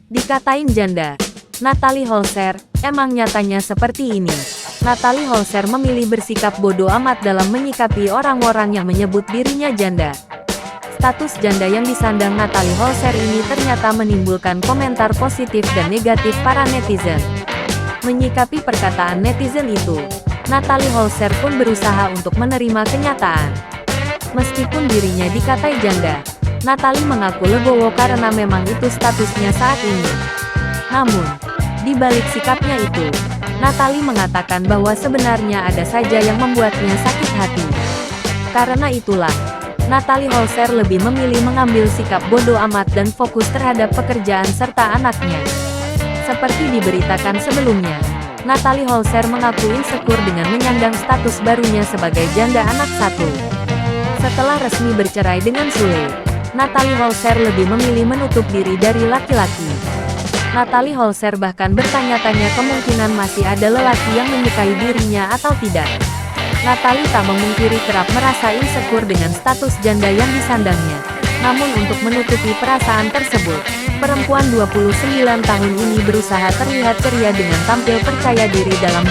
Dikatain janda. Natalie Holzer, emang nyatanya seperti ini. Natalie Holzer memilih bersikap bodoh amat dalam menyikapi orang-orang yang menyebut dirinya janda. Status janda yang disandang Natalie Holzer ini ternyata menimbulkan komentar positif dan negatif para netizen. Menyikapi perkataan netizen itu, Natalie Holzer pun berusaha untuk menerima kenyataan. Meskipun dirinya dikatai janda, Natalie mengaku legowo karena memang itu statusnya saat ini. Namun, di balik sikapnya itu, Natalie mengatakan bahwa sebenarnya ada saja yang membuatnya sakit hati. Karena itulah, Natalie Holzer lebih memilih mengambil sikap bodoh amat dan fokus terhadap pekerjaan serta anaknya. Seperti diberitakan sebelumnya, Natalie Holzer mengaku insecure dengan menyandang status barunya sebagai janda anak satu. Setelah resmi bercerai dengan Sule, Natalie Holzer lebih memilih menutup diri dari laki-laki. Natalie Holzer bahkan bertanya-tanya kemungkinan masih ada lelaki yang menyukai dirinya atau tidak. Natalie tak memungkiri kerap merasa insecure dengan status janda yang disandangnya. Namun untuk menutupi perasaan tersebut, perempuan 29 tahun ini berusaha terlihat ceria dengan tampil percaya diri dalam